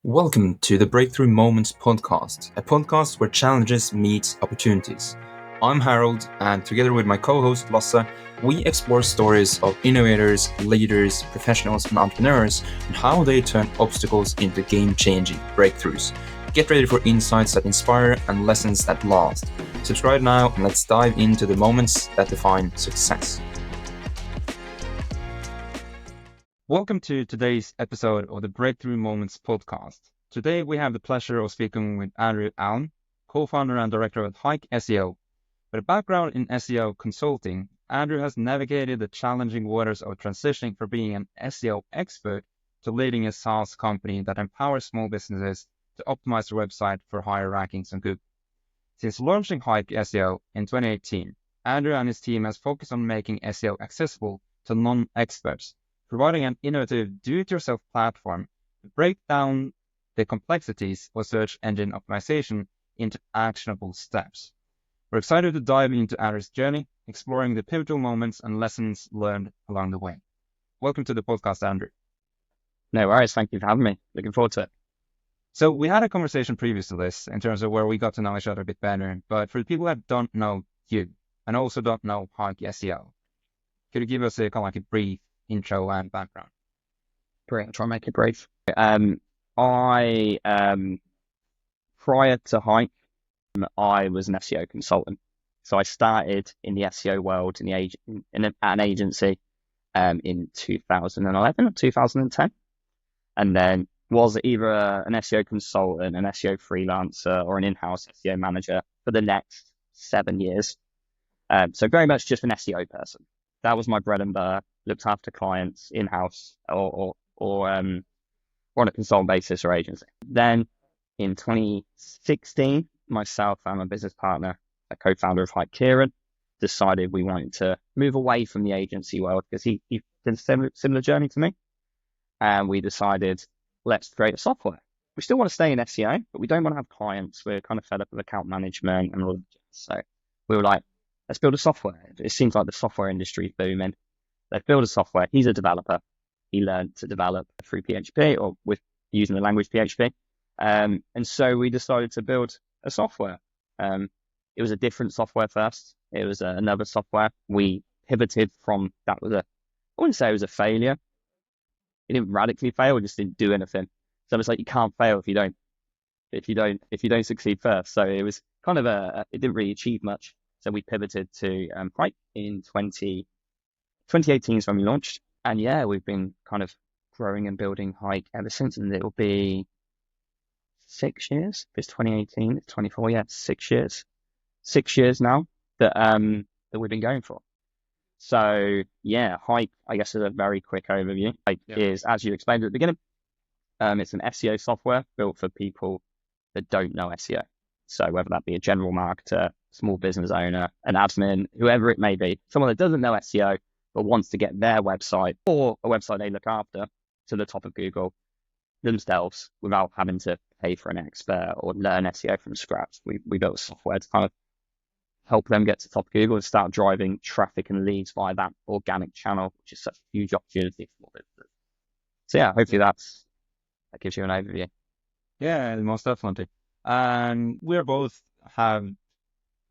Welcome to the Breakthrough Moments podcast, a podcast where challenges meet opportunities. I'm Harold, and together with my co-host Lasse, we explore stories of innovators, leaders, professionals, and entrepreneurs and how they turn obstacles into game-changing breakthroughs. Get ready for insights that inspire and lessons that last. Subscribe now and let's dive into the moments that define success. Welcome to today's episode of the Breakthrough Moments podcast. Today we have the pleasure of speaking with Andrew Allen, co-founder and director of Hike SEO. With a background in SEO consulting, Andrew has navigated the challenging waters of transitioning from being an SEO expert to leading a SaaS company that empowers small businesses to optimize their website for higher rankings on Google. Since launching Hike SEO in 2018, Andrew and his team has focused on making SEO accessible to non-experts, providing an innovative do-it-yourself platform to break down the complexities of search engine optimization into actionable steps. We're excited to dive into Andrew's journey, exploring the pivotal moments and lessons learned along the way. Welcome to the podcast, Andrew. No worries. Thank you for having me. Looking forward to it. So we had a conversation previous to this in terms of where we got to know each other a bit better, but for the people that don't know you and also don't know Hike SEO, could you give us a kind of like a brief intro and background? Great. I'll try and make it brief. I prior to Hike, I was an SEO consultant. So I started in the SEO world at an agency in 2011 or 2010, and then was either an SEO consultant, an SEO freelancer, or an in-house SEO manager for the next 7 years. So very much just an SEO person. That was my bread and butter. Looked after clients in-house or on a consultant basis or agency. Then in 2016, myself and my business partner, a co-founder of Hike, Kieran, decided we wanted to move away from the agency world because he did a similar journey to me. And we decided, let's create a software. We still want to stay in SEO, but we don't want to have clients. We're kind of fed up with account management and all that. So we were like, let's build a software. It seems like the software industry is booming. Let's build a software. He's a developer. He learned to develop through PHP or with using the language PHP. And so we decided to build a software. It was a different software first. It was another software. We pivoted from that. I wouldn't say it was a failure. It didn't radically fail. It just didn't do anything. So it's like you can't fail if you don't succeed first. So it was kind of it didn't really achieve much. So we pivoted to Hike in 2018 is when we launched. And yeah, we've been kind of growing and building Hike ever since. And it'll be 6 years. If it's 2018, it's 24. Yeah, 6 years. 6 years now that we've been going for. So yeah, Hike, I guess, is a very quick overview. Hike is, as you explained at the beginning, it's an SEO software built for people that don't know SEO. So whether that be a general marketer, small business owner, an admin, whoever it may be, someone that doesn't know SEO but wants to get their website or a website they look after to the top of Google themselves without having to pay for an expert or learn SEO from scratch. We built software to kind of help them get to the top of Google and start driving traffic and leads via that organic channel, which is such a huge opportunity for small businesses. So yeah, hopefully that gives you an overview. Yeah, most definitely. And we both have a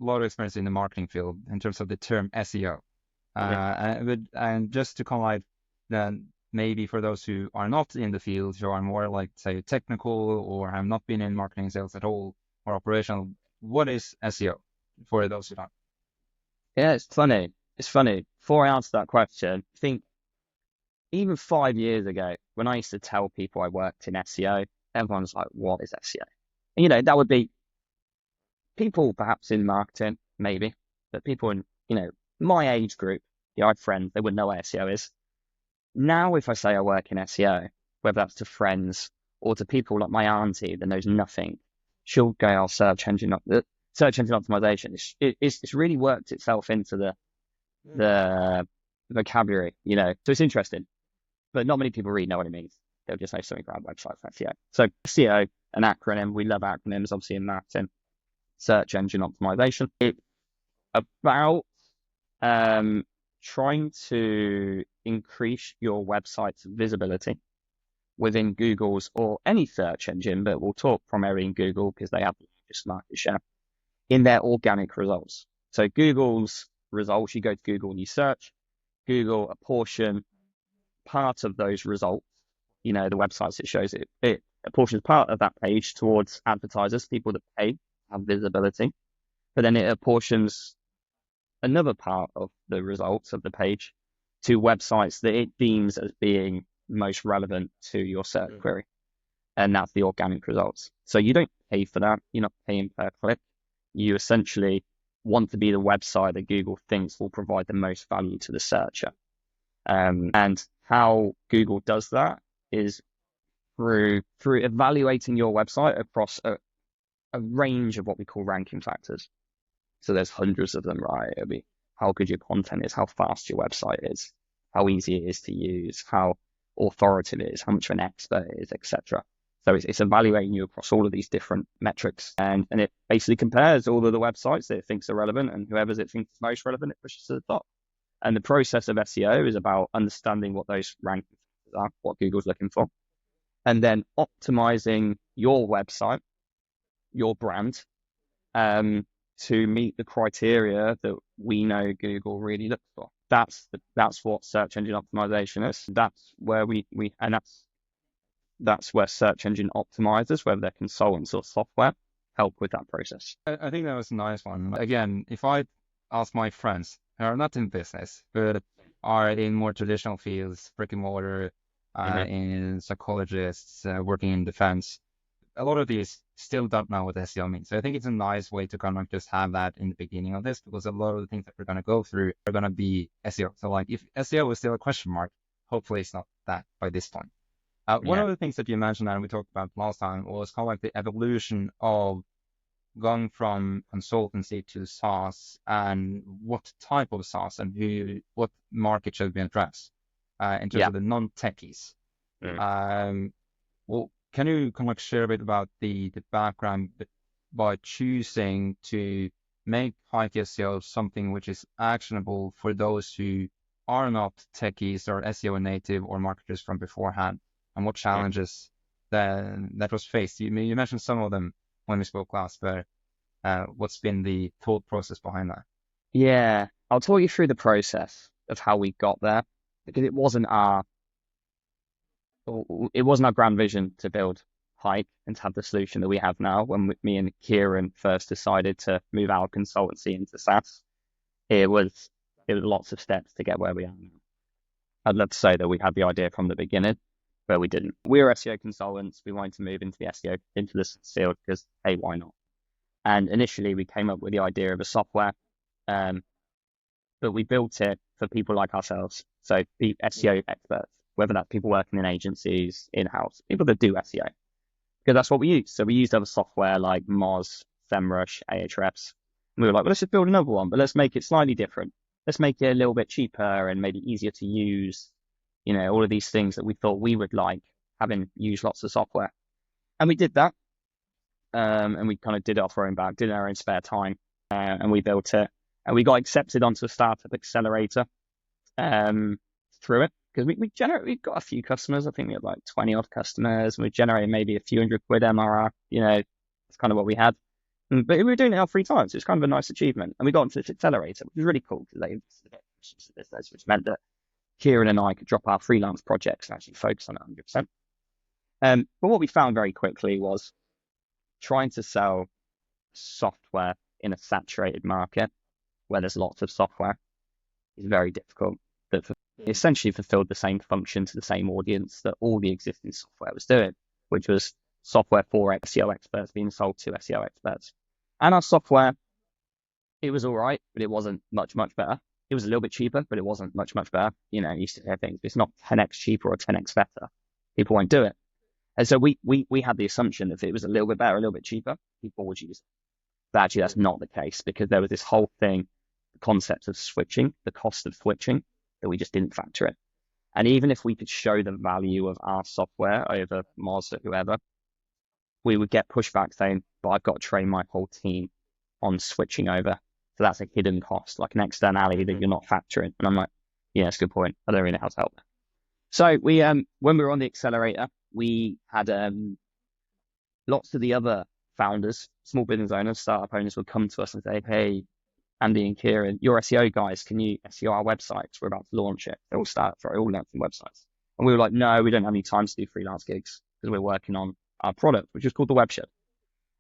lot of experience in the marketing field in terms of the term SEO. And just to kind of like then maybe for those who are not in the field, who are more like say technical or have not been in marketing sales at all or operational, what is SEO for those who don't? Yeah, it's funny. Before I answer that question, I think even 5 years ago, when I used to tell people I worked in SEO, everyone's like, what is SEO? And, that would be people perhaps in marketing, maybe, but people in, my age group, I have friends, they wouldn't know what SEO is. Now, if I say I work in SEO, whether that's to friends or to people like my auntie that knows nothing, she'll go, search engine optimization. It's really worked itself into the vocabulary, So it's interesting, but not many people really know what it means. They'll just know something around websites for SEO. So SEO, an acronym, we love acronyms, obviously in marketing, search engine optimization. It's about trying to increase your website's visibility within Google's or any search engine, but we'll talk primarily in Google because they have the largest market share in their organic results. So Google's results, you go to Google and you search, Google apportion part of those results, the websites it shows, it apportions part of that page towards advertisers, people that pay, have visibility, but then it apportions another part of the results of the page to websites that it deems as being most relevant to your search query. And that's the organic results. So you don't pay for that. You're not paying per click. You essentially want to be the website that Google thinks will provide the most value to the searcher. And how Google does that is through evaluating your website across a range of what we call ranking factors. So there's hundreds of them, right? It'll be how good your content is, how fast your website is, how easy it is to use, how authoritative it is, how much of an expert it is, etc. So it's evaluating you across all of these different metrics, and it basically compares all of the websites that it thinks are relevant, and whoever's it thinks is most relevant, it pushes to the top. And the process of SEO is about understanding what those rankings are, what Google's looking for, and then optimizing your website, your brand, to meet the criteria that we know Google really looks for. That's what search engine optimization is. That's where that's where search engine optimizers, whether they're consultants or software, help with that process. I think that was a nice one. Again, if I ask my friends who are not in business, but are in more traditional fields, brick and mortar, in psychologists, working in defense, a lot of these still don't know what SEO means. So I think it's a nice way to kind of just have that in the beginning of this, because a lot of the things that we're going to go through are going to be SEO. So like if SEO is still a question mark, hopefully it's not that by this point. One of the things that you mentioned and we talked about last time was kind of like the evolution of going from consultancy to SaaS, and what type of SaaS and what market should be addressed in terms of the non-techies. Well, can you kind of share a bit about the background by choosing to make Hike SEO something which is actionable for those who are not techies or SEO native or marketers from beforehand, and what challenges that was faced? You mentioned some of them when we spoke last, but what's been the thought process behind that? Yeah, I'll talk you through the process of how we got there, because it wasn't our grand vision to build Hike and to have the solution that we have now. When me and Kieran first decided to move our consultancy into SaaS, it was lots of steps to get where we are now. I'd love to say that we had the idea from the beginning, but we didn't. We were SEO consultants. We wanted to move into the field because, hey, why not? And initially we came up with the idea of a software, but we built it for people like ourselves. So the SEO experts, whether that's people working in agencies, in-house, people that do SEO, because that's what we use. So we used other software like Moz, SEMrush, Ahrefs. And we were like, well, let's just build another one, but let's make it slightly different. Let's make it a little bit cheaper and maybe easier to use. All of these things that we thought we would like, having used lots of software. And we did that. And we kind of did it off our own back, did it in our own spare time. And we built it. And we got accepted onto a startup accelerator through it. Because we've got a few customers. I think we had like 20 odd customers. And we generated maybe a few hundred quid MRR. That's kind of what we had. But we were doing it our free time. So it's kind of a nice achievement. And we got into this accelerator, which was really cool because they invested in the business, which meant that Kieran and I could drop our freelance projects and actually focus on it 100%. But what we found very quickly was trying to sell software in a saturated market where there's lots of software is very difficult. That essentially fulfilled the same function to the same audience that all the existing software was doing, which was software for SEO experts being sold to SEO experts. And our software, it was all right, but it wasn't much better. It was a little bit cheaper, but it wasn't much better. You used to hear things, it's not 10x cheaper or 10x better. People won't do it. And so we had the assumption that if it was a little bit better, a little bit cheaper, people would use it. But actually, that's not the case, because there was this whole thing, the concept of switching, the cost of switching, that we just didn't factor in. And even if we could show the value of our software over Moz or whoever, we would get pushback saying, but I've got to train my whole team on switching over. So that's a hidden cost, like an externality that you're not factoring. And I'm like, yeah, that's a good point. I don't really know how to help. So we, when we were on the accelerator, we had lots of the other founders, small business owners, startup owners would come to us and say, hey, Andy and Kieran, you're SEO guys, can you SEO our websites? We're about to launch it. They all launching websites. And we were like, no, we don't have any time to do freelance gigs because we're working on our product, which is called the Webshed.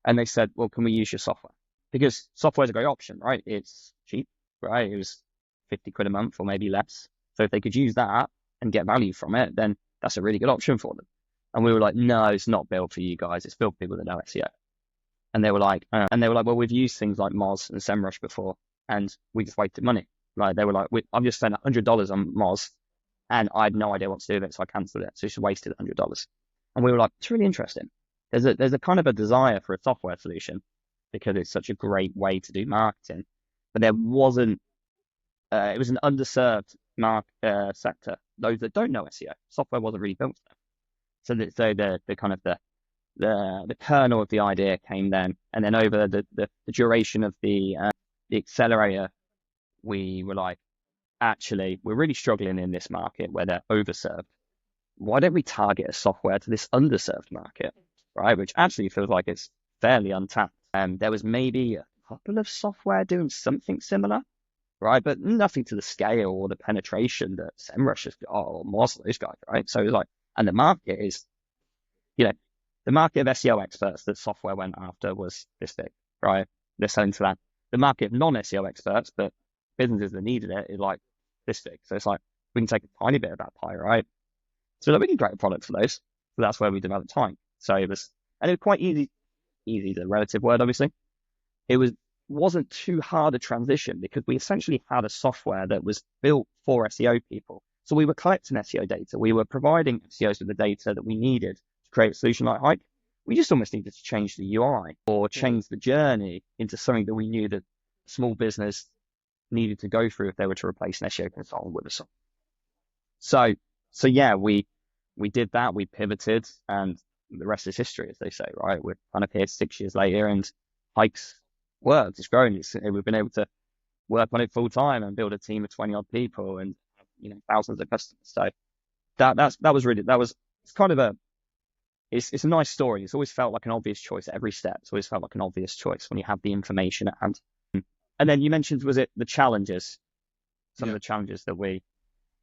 And they said, well, can we use your software? Because software is a great option, right? It's cheap, right? It was 50 quid a month or maybe less. So if they could use that and get value from it, then that's a really good option for them. And we were like, no, it's not built for you guys. It's built for people that know SEO. And they were like, well, we've used things like Moz and SEMrush before, and we just wasted money. Like they were like, I've just spent $100 on Moz, and I had no idea what to do with it, so I cancelled it. So it's just wasted $100. And we were like, it's really interesting. There's a kind of a desire for a software solution because it's such a great way to do marketing, but there wasn't. It was an underserved sector. Those that don't know SEO, software wasn't really built for them. So the kind of the kernel of the idea came then, and then over the duration of the accelerator, we were like, actually, we're really struggling in this market where they're overserved. Why don't we target a software to this underserved market, right? Which actually feels like it's fairly untapped. There was maybe a couple of software doing something similar, right? But nothing to the scale or the penetration that SEMrush has got or most of those guys, right? So it was like, and the market is, the market of SEO experts that software went after was this big, right? They're selling to that. The market of non-SEO experts, but businesses that needed it, is like this big. So it's like, we can take a tiny bit of that pie, right? So like, we can create a product for those. So that's where we developed Hike. So it was quite easy is a relative word, obviously. It wasn't too hard a transition because we essentially had a software that was built for SEO people. So we were collecting SEO data. We were providing SEOs with the data that we needed to create a solution like Hike. We just almost needed to change the UI or change the journey into something that we knew that small business needed to go through if they were to replace an SEO consultant with us. So yeah, we did that. We pivoted, and the rest is history, as they say, right? We're kind of here 6 years later, and Hike's worked. It's grown. We've been able to work on it full time and build a team of 20 odd people and thousands of customers. So it's a nice story. It's always felt like an obvious choice at every step. It's always felt like an obvious choice when you have the information at hand. And then you mentioned, was it the challenges? Some of the challenges that we.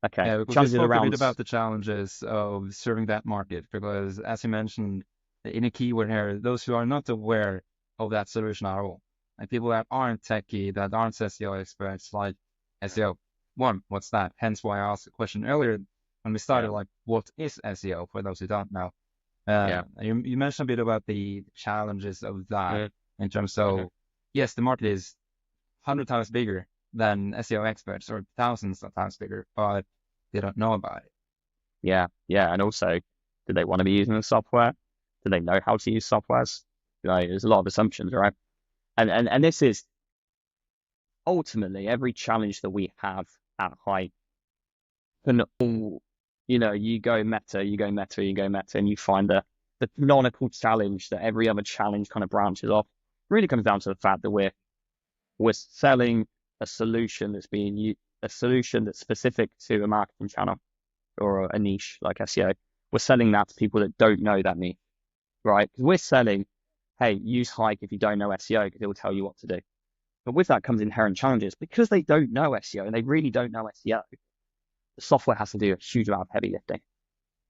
Okay. Yeah, because we spoke a bit about the challenges of serving that market, because as you mentioned in a keyword here, those who are not aware of that solution at all, like people that aren't techie, that aren't SEO experts, like SEO. One, what's that? Hence why I asked the question earlier when we started, like, what is SEO for those who don't know? You mentioned a bit about the challenges of that in terms of, yes, the market is 100 times bigger than SEO experts, or thousands of times bigger, but they don't know about it. Yeah. And also, do they want to be using the software? Do they know how to use softwares? There's a lot of assumptions, right? And this is ultimately every challenge that we have at Hike. And you go meta, and you find the canonical challenge that every other challenge kind of branches off. Really comes down to the fact that we're selling a solution that's specific to a marketing channel or a niche like SEO. We're selling that to people that don't know that niche, right? Because we're selling, hey, use Hike if you don't know SEO, because it will tell you what to do. But with that comes inherent challenges because they don't know SEO and they really don't know SEO. The software has to do a huge amount of heavy lifting,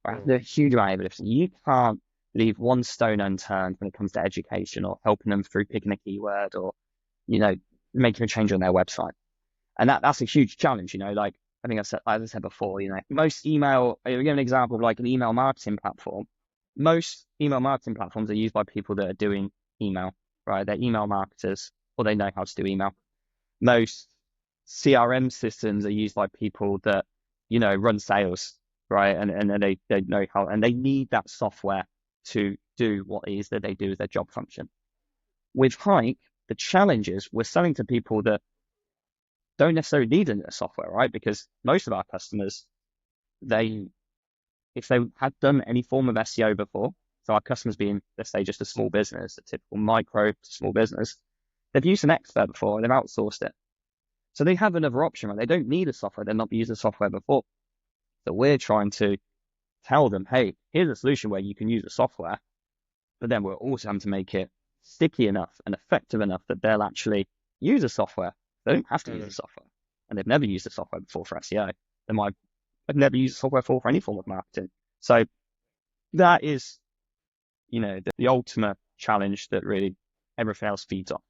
right? A huge amount of heavy lifting. You can't leave one stone unturned when it comes to education or helping them through picking a keyword or, making a change on their website. And that's a huge challenge, like I think as I said before, most email, I'll give an example of like an email marketing platform. Most email marketing platforms are used by people that are doing email, right? They're email marketers or they know how to do email. Most CRM systems are used by people that, run sales, right? And they know how, and they need that software to do what it is that they do as their job function. With Hike, the challenge is we're selling to people that don't necessarily need a software, right? Because most of our customers, if they had done any form of SEO before, so our customers being, let's say, just a small business, a typical micro small business, they've used an expert before and they've outsourced it. So they have another option, right? They don't need a software. They've not used the software before. So we're trying to tell them, hey, here's a solution where you can use the software, but then we're also having to make it sticky enough and effective enough that they'll actually use the software. They don't have to use the software, and they've never used the software before for SEO. They might have never used the software for any form of marketing. So that is, the ultimate challenge that really everything else feeds on.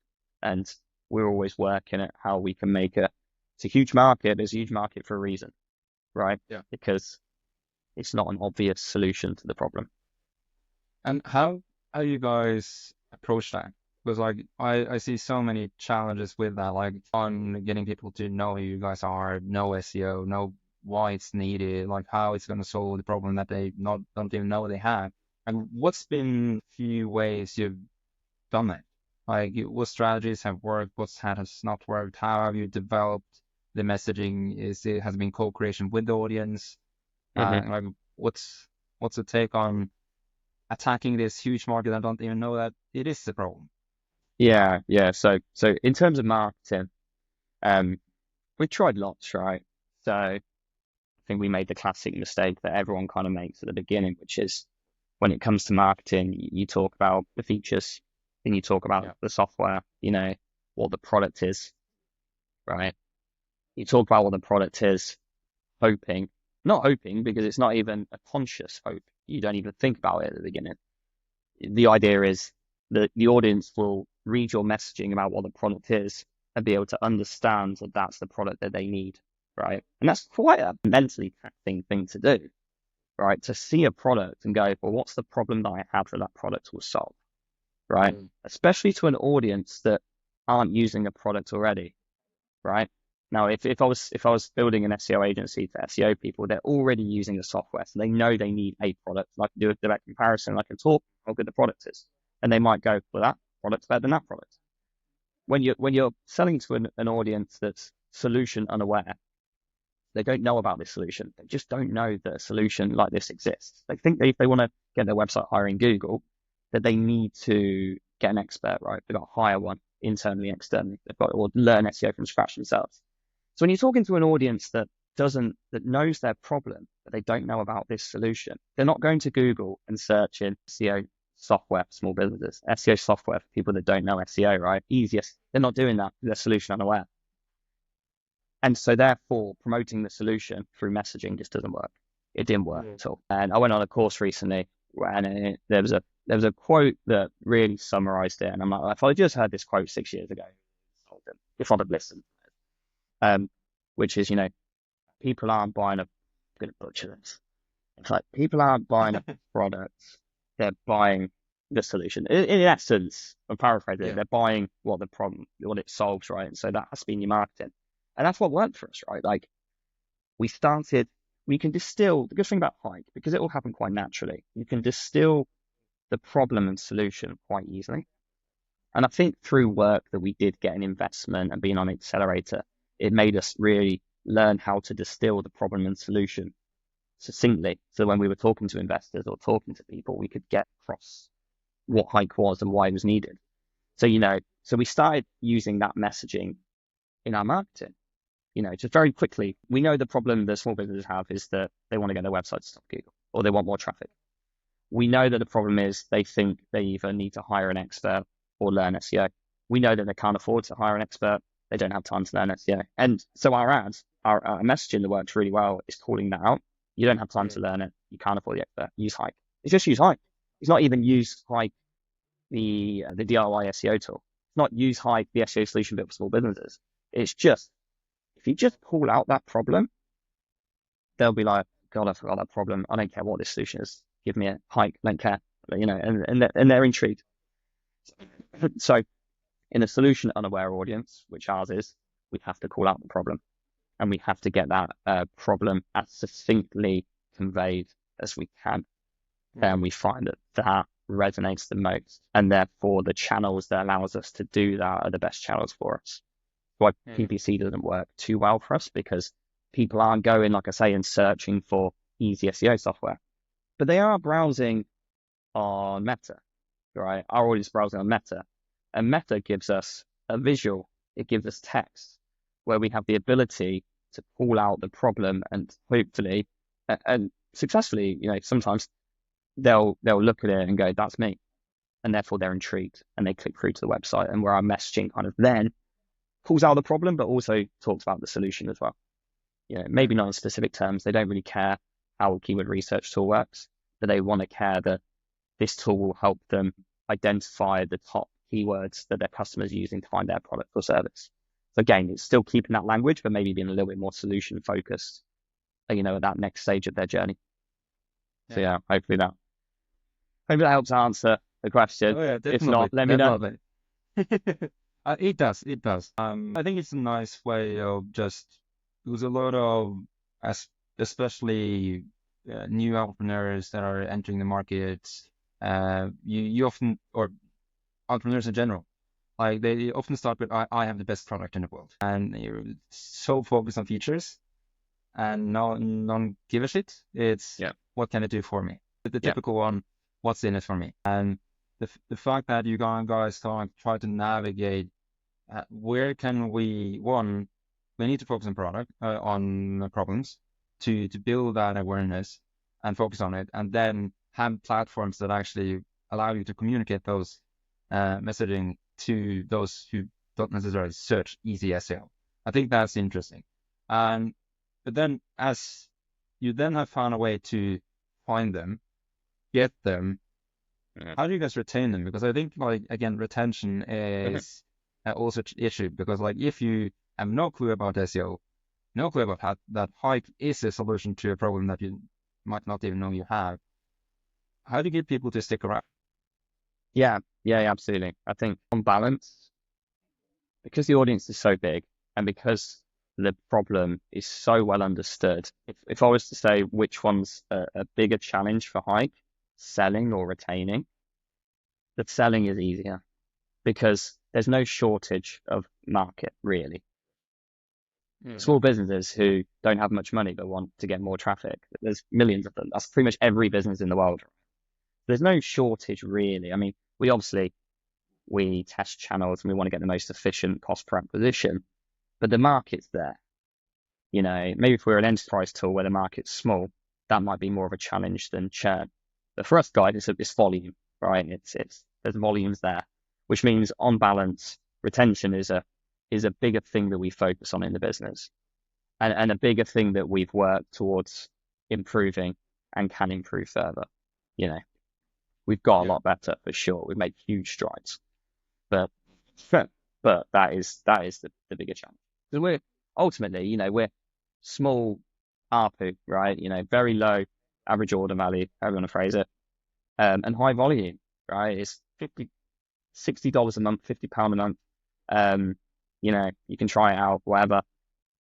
And we're always working at how we can make it's a huge market. There's a huge market for a reason, right? Yeah. Because it's not an obvious solution to the problem. And how you guys approach that? Because like I see so many challenges with that, like on getting people to know who you guys are, know SEO, know why it's needed, like how it's going to solve the problem that they don't even know they have. And what's been few ways you've done that? Like what strategies have worked, what has not worked? How have you developed the messaging? Has it been co-creation with the audience? Like what's the take on attacking this huge market that don't even know that it is a problem? Yeah. So in terms of marketing, we tried lots, right? So I think we made the classic mistake that everyone kind of makes at the beginning, which is when it comes to marketing, you talk about the features, then you talk about the software, what the product is, right? You talk about what the product is, not hoping because it's not even a conscious hope. You don't even think about it at the beginning. The idea is that the audience will read your messaging about what the product is and be able to understand that that's the product that they need, right? And that's quite a mentally taxing thing to do, right? To see a product and go, well, what's the problem that I have that product will solve, right? Especially to an audience that aren't using a product already, right? Now, if I was building an SEO agency for SEO people, they're already using the software, so they know they need a product. I can do a direct comparison. I can talk how good the product is, and they might go, "Well, that product's better than that product." When you're selling to an audience that's solution unaware, they don't know about this solution. They just don't know that a solution like this exists. They think if they want to get their website higher in Google, that they need to get an expert, right? They've got to hire one internally, externally. They've got to learn SEO from scratch themselves. So when you're talking to an audience that knows their problem, but they don't know about this solution, they're not going to Google and search in SEO software for small businesses, SEO software for people that don't know SEO, right? Easiest. They're not doing that. They're solution unaware. And so therefore, promoting the solution through messaging just doesn't work. It didn't work at all. And I went on a course recently, and there was a quote that really summarized it. And I'm like, if I just heard this quote 6 years ago, if I'd have listened, which is, people aren't buying I'm going to butcher this. It's like people aren't buying a product, they're buying the solution. In essence, I'm paraphrasing, they're buying what it solves, right? And so that has been your marketing. And that's what worked for us, right? Like we can distill, the good thing about Hike, because it will happen quite naturally, you can distill the problem and solution quite easily. And I think through work that we did get an investment and being on Accelerator, it made us really learn how to distill the problem and solution succinctly. So when we were talking to investors or talking to people, we could get across what Hike was and why it was needed. So, so we started using that messaging in our marketing. Just very quickly, we know the problem that small businesses have is that they want to get their websites to Google or they want more traffic. We know that the problem is they think they either need to hire an expert or learn SEO. We know that they can't afford to hire an expert. They don't have time to learn SEO. And so our ads, our messaging that works really well is calling that out. You don't have time to learn it. You can't afford the expert. Use Hike. It's just use Hike. It's not even use Hike, the DIY SEO tool. It's not use Hike, the SEO solution built for small businesses. It's just, if you just call out that problem, they'll be like, God, I forgot that problem. I don't care what this solution is. Give me a Hike, don't care. And they're intrigued. So in a solution unaware audience, which ours is, we have to call out the problem and we have to get that problem as succinctly conveyed as we can. And we find that resonates the most. And therefore, the channels that allows us to do that are the best channels for us. Why PPC doesn't work too well for us, because people aren't going, like I say, and searching for easy SEO software, but they are browsing on Meta, right? Our audience browsing on Meta, and Meta gives us a visual. It gives us text where we have the ability to call out the problem and hopefully, and successfully, sometimes they'll look at it and go, that's me. And therefore they're intrigued and they click through to the website, and where our messaging kind of then pulls out the problem, but also talks about the solution as well. Maybe not in specific terms. They don't really care how a keyword research tool works, but they want to care that this tool will help them identify the top keywords that their customers are using to find their product or service. So again, it's still keeping that language, but maybe being a little bit more solution focused, at that next stage of their journey. So yeah, hopefully that helps answer the question. Oh yeah, definitely. If not, let me know. It does. I think it's a nice way of just, there's a lot of, especially new entrepreneurs that are entering the market. You often, or entrepreneurs in general, like they often start with, I have the best product in the world, and you're so focused on features, and none give a shit. It's what can it do for me? The typical one, what's in it for me? And the fact that you guys try to navigate where can we need to focus on product, on problems to build that awareness and focus on it, and then have platforms that actually allow you to communicate those messaging to those who don't necessarily search easy SEO. I think that's interesting. But then as you then have found a way to find them, get them, how do you guys retain them? Because I think, like, again, retention is also an issue, because like if you have no clue about SEO, no clue about how that Hike is a solution to a problem that you might not even know you have, how do you get people to stick around? Yeah, absolutely. I think on balance, because the audience is so big and because the problem is so well understood, if I was to say which one's a bigger challenge for Hike, selling or retaining, the selling is easier because there's no shortage of market, really. Small businesses who don't have much money but want to get more traffic, there's millions of them. That's pretty much every business in the world. There's no shortage, really. I mean, we test channels and we want to get the most efficient cost per acquisition, but the market's there. Maybe if we're an enterprise tool where the market's small, that might be more of a challenge than churn. But for us guys, it's volume, right? There's volumes there, which means on balance, retention is a bigger thing that we focus on in the business, and a bigger thing that we've worked towards improving and can improve further. We've got a lot better for sure. We've made huge strides, but that is the bigger challenge. Because we're ultimately, we're small ARPU, right? Very low average order value, however you want to phrase it, and high volume, right? It's $60 a month, £50 a month. You can try it out, whatever.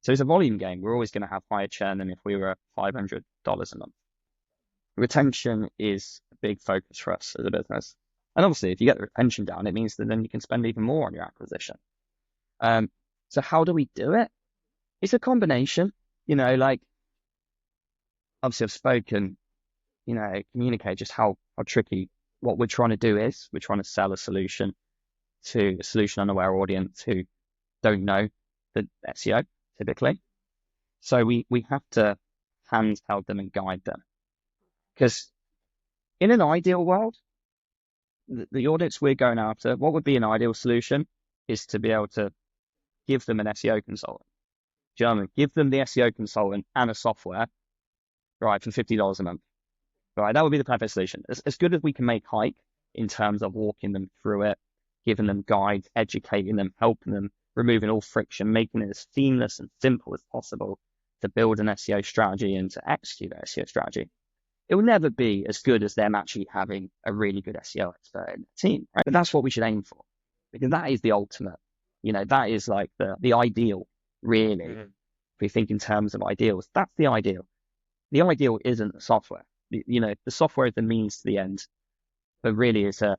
So it's a volume game. We're always going to have higher churn than if we were $500 a month. Retention is a big focus for us as a business. And obviously, if you get the retention down, it means that then you can spend even more on your acquisition. So how do we do it? It's a combination, like, obviously I've spoken, communicate just how tricky what we're trying to do is. We're trying to sell a solution to a solution unaware audience who don't know the SEO typically. So we have to handheld them and guide them. Because in an ideal world, the audience we're going after, what would be an ideal solution is to be able to give them an SEO consultant. Do you know what I mean? Give them the SEO consultant and a software, right, for $50 a month. Right, that would be the perfect solution. As good as we can make Hike in terms of walking them through it, giving them guides, educating them, helping them, removing all friction, making it as seamless and simple as possible to build an SEO strategy and to execute an SEO strategy. It will never be as good as them actually having a really good SEO expert in the team, right? But that's what we should aim for, because that is the ultimate. That is like the ideal, really. If we think in terms of ideals, that's the ideal. The ideal isn't the software. The software is the means to the end, but really it's a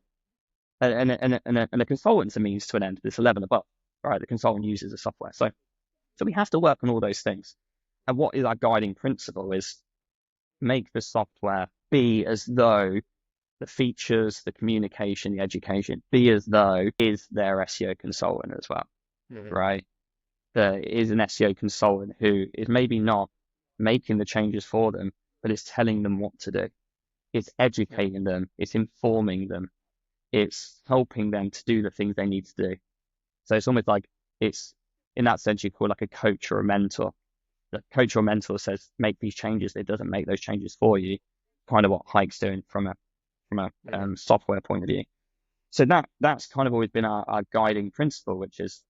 consultant's a means to an end. It's a level above, right? The consultant uses the software. So we have to work on all those things. And what is our guiding principle is make the software be as though the features, the communication, the education, be as though is their SEO consultant as well, right? There is an SEO consultant who is maybe not making the changes for them, but it's telling them what to do. It's educating them. It's informing them. It's helping them to do the things they need to do. So it's almost like it's, in that sense, you call like a coach or a mentor. The coach or mentor says, make these changes. It doesn't make those changes for you. Kind of what Hike's doing from a software point of view. So that's kind of always been our guiding principle, which is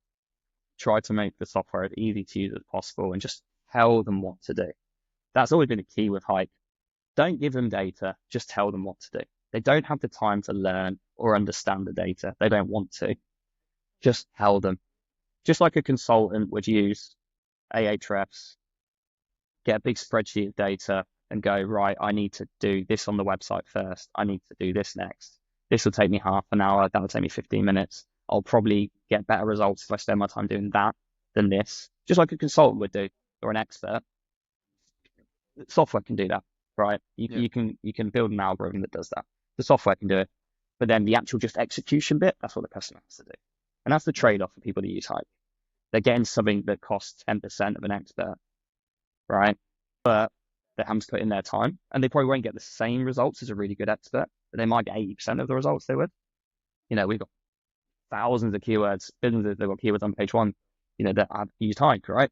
try to make the software as easy to use as possible and just tell them what to do. That's always been a key with Hike. Don't give them data, just tell them what to do. They don't have the time to learn or understand the data. They don't want to. Just tell them. Just like a consultant would use Ahrefs, get a big spreadsheet of data and go, right, I need to do this on the website first. I need to do this next. This will take me half an hour. That will take me 15 minutes. I'll probably get better results if I spend my time doing that than this. Just like a consultant would do, or an expert. Software can do that, right? You can build an algorithm that does that. The software can do it. But then the actual just execution bit, that's what the customer has to do. And that's the trade-off for people that use Hike. They're getting something that costs 10% of an expert, right? But they're having to put in their time, and they probably won't get the same results as a really good expert, but they might get 80% of the results they would. We've got thousands of keywords, they've got keywords on page one, that have used Hike, right?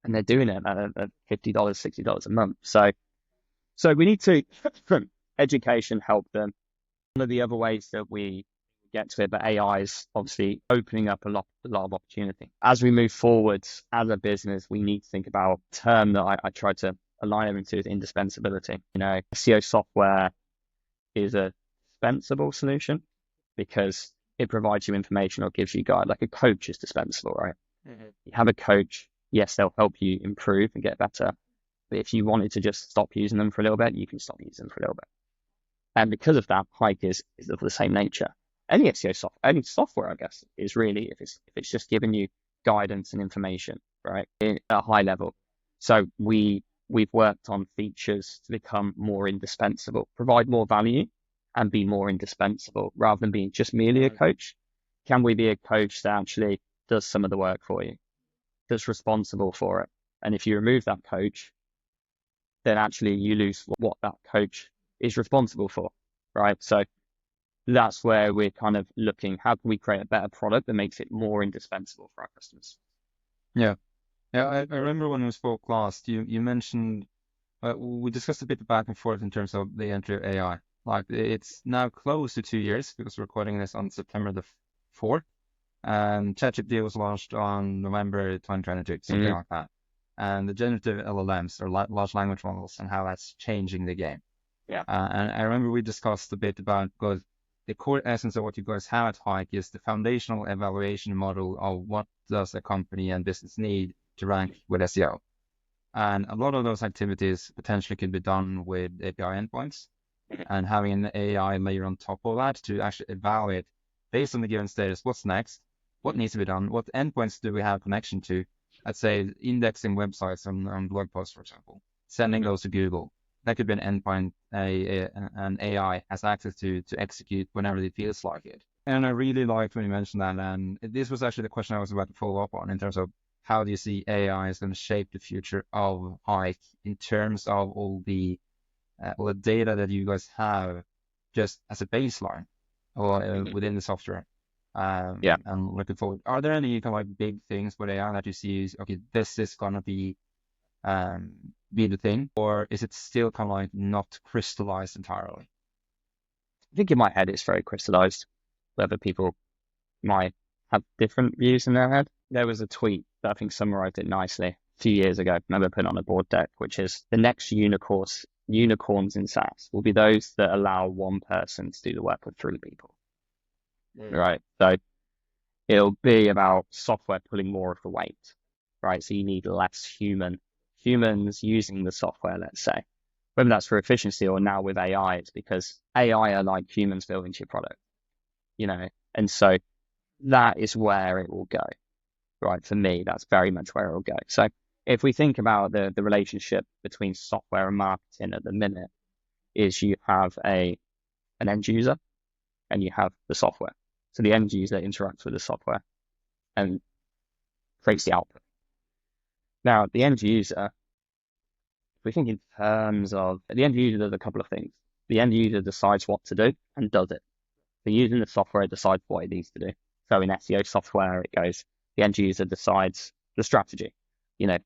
And they're doing it at $50, $60 a month. So we need to, from education, help them. One of the other ways that we get to it, but AI is obviously opening up a lot of opportunity. As we move forward as a business, we need to think about a term that I try to align everything to is indispensability. SEO software is a dispensable solution because it provides you information or gives you guide. Like a coach is dispensable, right? Mm-hmm. You have a coach, yes, they'll help you improve and get better. But if you wanted to just stop using them for a little bit, you can stop using them for a little bit. And because of that, Hike is of the same nature. Any SEO any software, I guess, is really if it's just giving you guidance and information, right, at a high level. So we've worked on features to become more indispensable, provide more value, and be more indispensable rather than being just merely a coach. Can we be a coach that actually does some of the work for you, that's responsible for it? And if you remove that coach, then actually you lose what that coach is responsible for, right? So that's where we're kind of looking, how can we create a better product that makes it more indispensable for our customers? Yeah. I remember when we spoke last, you mentioned, we discussed a bit back and forth in terms of the entry of AI. Like it's now close to 2 years because we're recording this on September the 4th. And ChatGPT was launched on November 2022, something like that. And the generative LLMs or large language models and how that's changing the game. Yeah. And I remember we discussed a bit about, because the core essence of what you guys have at Hike is the foundational evaluation model of what does a company and business need to rank with SEO. And a lot of those activities potentially could be done with API endpoints and having an AI layer on top of that to actually evaluate based on the given status, what's next, what needs to be done, what endpoints do we have connection to, let's say indexing websites on blog posts, for example, sending those to Google. That could be an endpoint an AI has access to execute whenever it feels like it. And I really liked when you mentioned that. And this was actually the question I was about to follow up on in terms of how do you see AI is going to shape the future of Hike in terms of all the data that you guys have just as a baseline or within the software. And looking forward, are there any kind of like big things with AI that you see is, okay, this is going to be the thing, or is it still kind of like not crystallized entirely? I think in my head it's very crystallized. Whether people might have different views in their head. There was a tweet that I think summarized it nicely a few years ago. I remember putting on a board deck, which is the next unicorns in SaaS will be those that allow one person to do the work with 3 people. Right. So it'll be about software pulling more of the weight, right? So you need less humans using the software, let's say, whether that's for efficiency or now with AI, it's because AI are like humans building into your product, and so that is where it will go, right? For me, that's very much where it will go. So if we think about the relationship between software and marketing at the minute, is you have an end user and you have the software. So the end user interacts with the software and creates the output. Now, the end user we think in terms of the end user does a couple of things. The end user decides what to do and does it. So using the software, it decides what it needs to do. So in SEO software, it goes, the end user decides the strategy.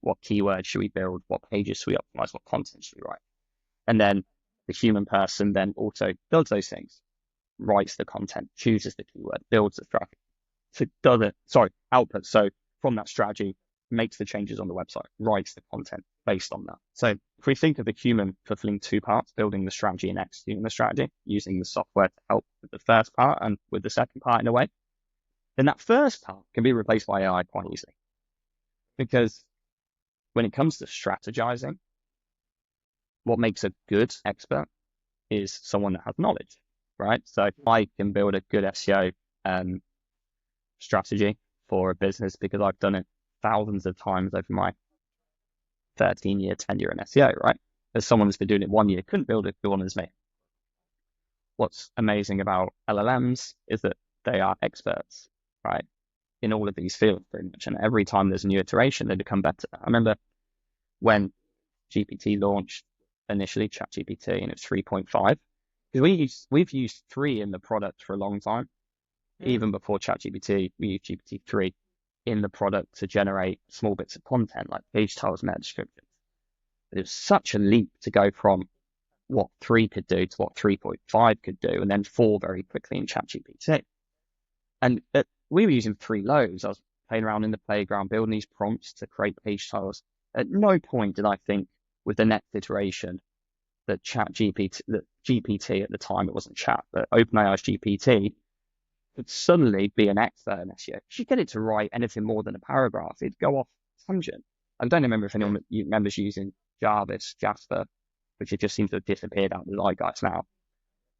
What keywords should we build? What pages should we optimize? What content should we write? And then the human person then also does those things, writes the content, chooses the keyword, builds the strategy. So output. So from that strategy, makes the changes on the website, writes the content based on that. So if we think of the human fulfilling two parts, building the strategy and executing the strategy, using the software to help with the first part and with the second part in a way, then that first part can be replaced by AI quite easily. Because when it comes to strategizing, what makes a good expert is someone that has knowledge, right? So I can build a good SEO strategy for a business because I've done it thousands of times over my 13-year tenure in SEO, right? As someone that's been doing it 1 year, couldn't build a good one as me. What's amazing about LLMs is that they are experts, right? In all of these fields pretty much. And every time there's a new iteration, they become better. I remember when GPT launched initially, ChatGPT, and it's 3.5. Because we've used 3 in the product for a long time. Even before ChatGPT, we used GPT-3 in the product to generate small bits of content like page titles, meta descriptions. It was such a leap to go from what 3 could do to what 3.5 could do, and then 4 very quickly in ChatGPT. And we were using 3 loads. I was playing around in the playground, building these prompts to create page titles. At no point did I think with the next iteration that GPT at the time, it wasn't chat, but OpenAI's GPT, could suddenly be an expert in SEO. If you get it to write anything more than a paragraph, it'd go off tangent. I don't remember if anyone remembers using Jasper, which it just seems to have disappeared out of the zeitgeist now.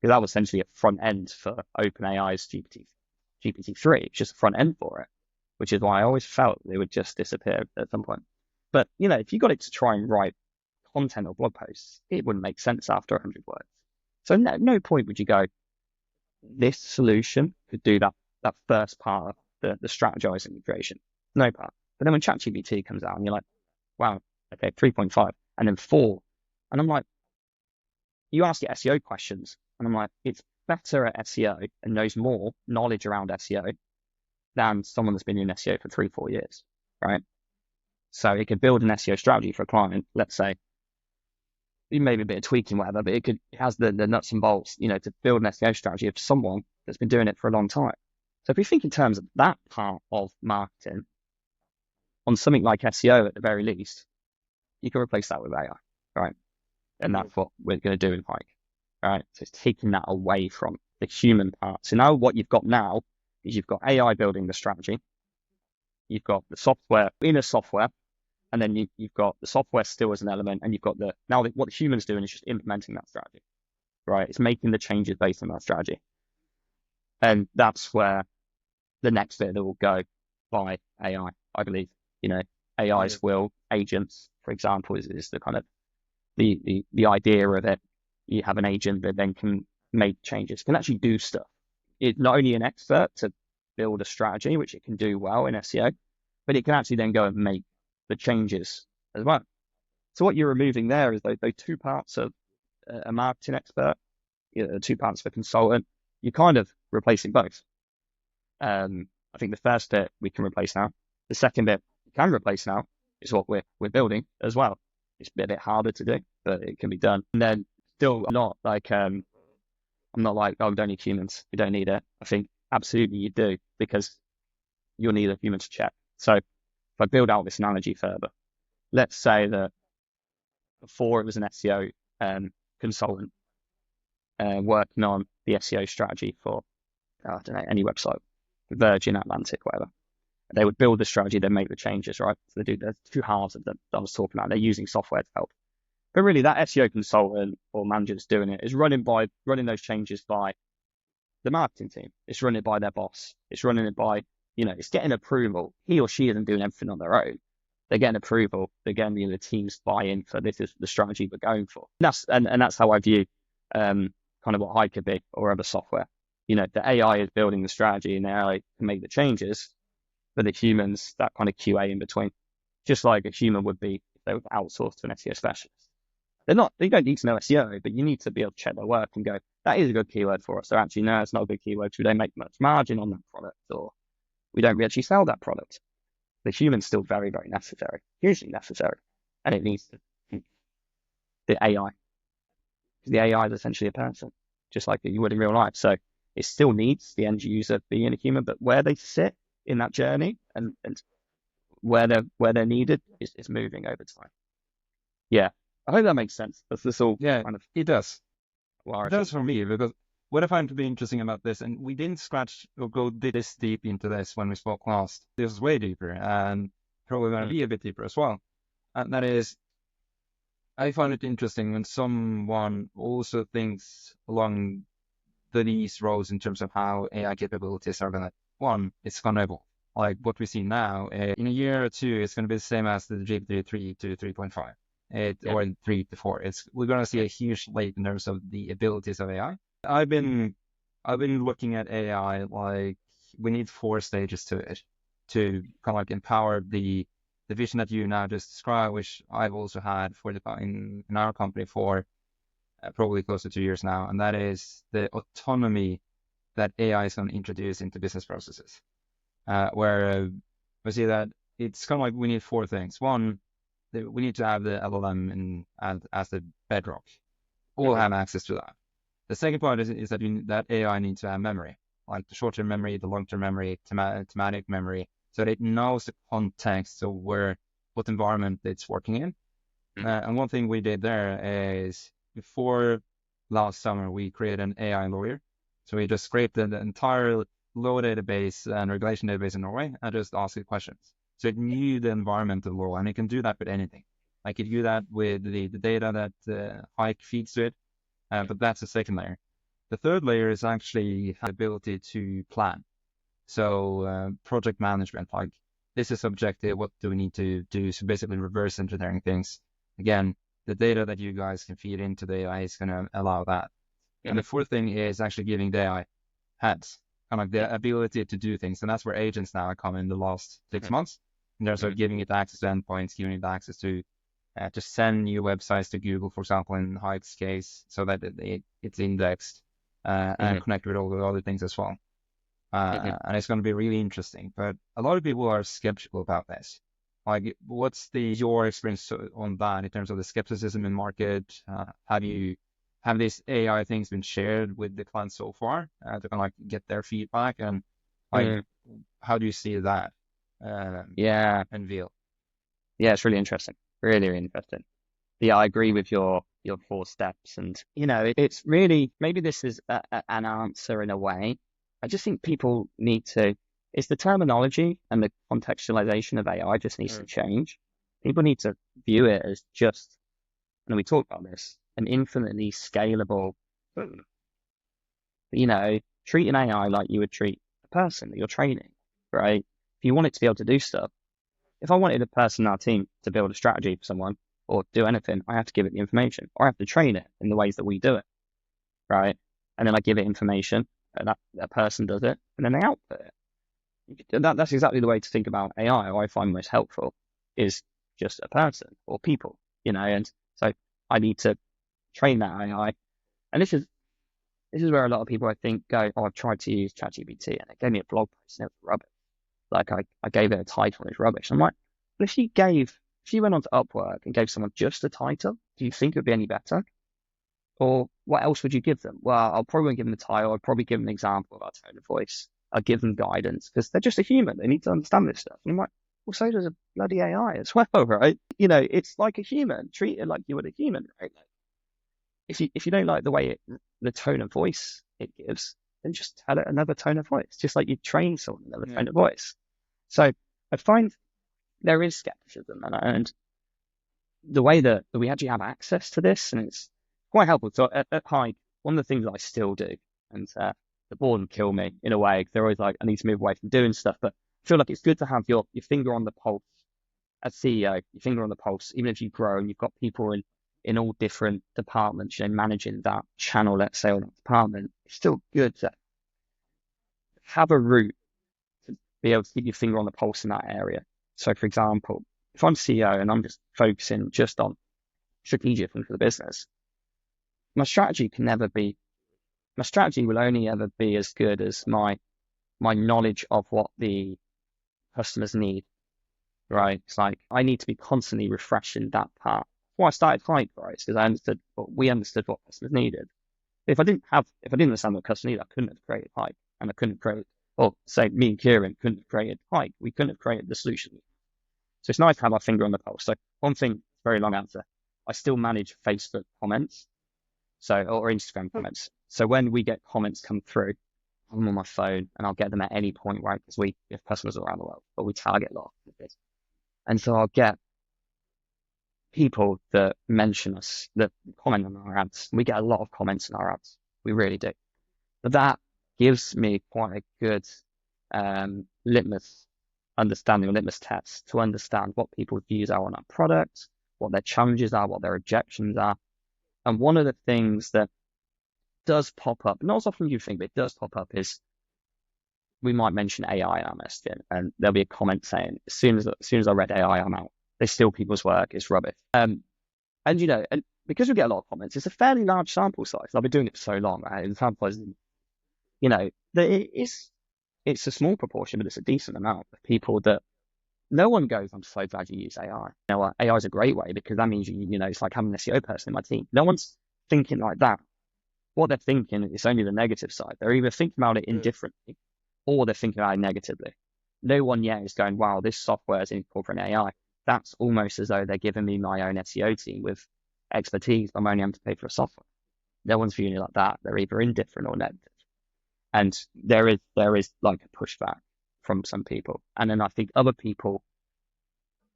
Because that was essentially a front end for OpenAI's GPT-3. It's just a front end for it, which is why I always felt it would just disappear at some point. But, if you got it to try and write content or blog posts, it wouldn't make sense after 100 words. So at no point would you go, this solution could do that first part of the strategizing iteration. No part. But then when ChatGPT comes out and you're like, wow, okay, 3.5 and then 4. And I'm like, you ask it SEO questions and I'm like, it's better at SEO and knows more knowledge around SEO than someone that's been in SEO for 3-4 years, right? So it could build an SEO strategy for a client, let's say, maybe a bit of tweaking, whatever, but it has the nuts and bolts, to build an SEO strategy of someone that's been doing it for a long time. So if we think in terms of that part of marketing, on something like SEO at the very least, you can replace that with AI, right? And that's what we're going to do in Hike, right? So it's taking that away from the human part. So now what you've got now is you've got AI building the strategy, you've got the software in a software, and then you've got the software still as an element, and you've got what the human's doing is just implementing that strategy, right? It's making the changes based on that strategy. And that's where the next bit will go by AI, I believe. AIs will, agents, for example, is the kind of the idea of it. You have an agent that then can make changes, can actually do stuff. It's not only an expert to build a strategy, which it can do well in SEO, but it can actually then go and make the changes as well. So what you're removing there is those 2 parts of a marketing expert, 2 parts of a consultant. You're kind of replacing both. I think the first bit we can replace now. The second bit we can replace now is what we're building as well. It's a bit harder to do, but it can be done. And then still not like I'm not like, oh, we don't need humans. We don't need it. I think absolutely you do, because you'll need a human to check. So if I build out this analogy further, let's say that before it was an SEO consultant working on the SEO strategy for, I don't know, any website, Virgin Atlantic, whatever. They would build the strategy, then make the changes, right? So there's 2 halves of them that I was talking about. They're using software to help. But really, that SEO consultant or manager that's doing it is running those changes by the marketing team. It's running it by their boss. It's running it by, it's getting approval. He or she isn't doing everything on their own. They're getting approval. They're getting the team's buy-in for this is the strategy we're going for. And that's how I view kind of what Hike could be or other software. The AI is building the strategy and the AI can make the changes, but the humans, that kind of QA in between, just like a human would be if they were outsourced to an SEO specialist. they don't need to know SEO, but you need to be able to check their work and go, that is a good keyword for us. Or actually, no, it's not a good keyword. We don't make much margin on that product, or we don't actually sell that product. The human's still very, very necessary, hugely necessary. And it needs the AI. The AI is essentially a person, just like you would in real life. So it still needs the end user being a human, but where they sit in that journey and where they're needed is moving over time. Yeah, I hope that makes sense. That's this all Yeah, kind of it does. It large. does for me because what I find to be interesting about this, and we didn't scratch or go this deep into this when we spoke last. This is way deeper and probably going to be a bit deeper as well. And that is, I find it interesting when someone also thinks along these roads in terms of how AI capabilities are going to, one, it's going to evolve. Like what we see now, in a year or two, it's going to be the same as the GPT 3 to 3.5, or 3 to 4. We're going to see a huge leap in terms of the abilities of AI. I've been looking at AI like we need 4 stages to it to kind of like empower the vision that you now just described, which I've also had for in our company for probably close to 2 years now, and that is the autonomy that AI is going to introduce into business processes. Where we see that it's kind of like we need 4 things. One, we need to have the LLM as the bedrock. All have access to that. The second part is that that AI needs to have memory, like the short-term memory, the long-term memory, thematic memory, so that it knows the context of what environment it's working in. And one thing we did there is before last summer, we created an AI lawyer. So we just scraped the entire law database and regulation database in Norway and just asked it questions. So it knew the environmental law, and it can do that with anything. Like it can do that with the data that Hike feeds to it, but that's the second layer. The third layer is actually the ability to plan. So project management, like this is objective, what do we need to do? So basically reverse engineering things. Again, the data that you guys can feed into the AI is going to allow that. And the fourth thing is actually giving the AI hands, kind of like the ability to do things. And that's where agents now come in the last 6 months. In terms of giving it access to endpoints, giving it access to just send new websites to Google, for example, in Hike's case, so that it's indexed and connected with all the other things as well. And it's going to be really interesting. But a lot of people are skeptical about this. Like, what's your experience on that in terms of the skepticism in market? Have these AI things been shared with the clients so far to kind of like get their feedback, and like how do you see that unveil? Yeah, it's really interesting. Really, really interesting. Yeah, I agree with your 4 steps, and it's really, maybe this is an answer in a way. I just think people need to. It's the terminology and the contextualization of AI just needs to change. People need to view it as just, and we talked about this, an infinitely scalable. Treat an AI like you would treat a person that you're training, right? If you want it to be able to do stuff, if I wanted a person in our team to build a strategy for someone or do anything, I have to give it the information, or I have to train it in the ways that we do it, right? And then I give it information, and that person does it, and then they output it. That's exactly the way to think about AI. Or I find most helpful is just a person or people, and so I need to train that AI. And this is where a lot of people, I think, go, oh, I've tried to use ChatGPT and it gave me a blog post and it was rubbish. Like I gave it a title and it's rubbish. I'm like, well, if you went onto Upwork and gave someone just a title, do you think it would be any better? Or what else would you give them? Well, I'll probably give them the title. I'll probably give them an example of our tone of voice. I'll give them guidance because they're just a human. They need to understand this stuff. And I'm like, well, so does a bloody AI as well, right? It's like a human. Treat it like you would a human, right? If you don't like the way the tone of voice it gives, then just tell it another tone of voice, just like you train someone another tone of voice. So I find there is skepticism, and the way that we actually have access to this, and it's quite helpful. So at Hike, one of the things that I still do, and the board would kill me in a way, they're always like, I need to move away from doing stuff, but I feel like it's good to have your finger on the pulse as CEO, your finger on the pulse, even if you grow and you've got people in all different departments, managing that channel, let's say, or that department. It's still good to have a route to be able to keep your finger on the pulse in that area. So, for example, if I'm CEO and I'm just focusing just on strategic thing for the business, my strategy will only ever be as good as my knowledge of what the customers need, right? It's like I need to be constantly refreshing that part. Well, I started Hike, right? Because we understood what customers needed. If I didn't understand what customers needed, I couldn't have created Hike, and I couldn't create, or say me and Kieran couldn't have created Hike. We couldn't have created the solution. So it's nice to have our finger on the pulse. So one thing, very long answer, I still manage Facebook comments, or Instagram comments. So when we get comments come through, I'm on my phone and I'll get them at any point, right? Because we have customers around the world, but we target a lot of this. And so I'll get people that mention us, that comment on our ads. We get a lot of comments on our ads. We really do. But that gives me quite a good litmus test to understand what people's views are on our product, what their challenges are, what their objections are. And one of the things that does pop up, not as often as you think, but it does pop up, is we might mention AI in our messaging, and there'll be a comment saying, as soon as I read AI, I'm out. They steal people's work. It's rubbish. And because we get a lot of comments, it's a fairly large sample size. I've been doing it for so long, right? And sample size, it's a small proportion, but it's a decent amount of people that no one goes, I'm so glad you use AI. You know what? AI is a great way because that means it's like having an SEO person in my team. No one's thinking like that. What they're thinking is only the negative side. They're either thinking about it indifferently or they're thinking about it negatively. No one yet is going, wow, this software is incorporating AI. That's almost as though they're giving me my own SEO team with expertise. I'm only having to pay for a software. No one's viewing it like that. They're either indifferent or negative. And there is like a pushback from some people. And then I think other people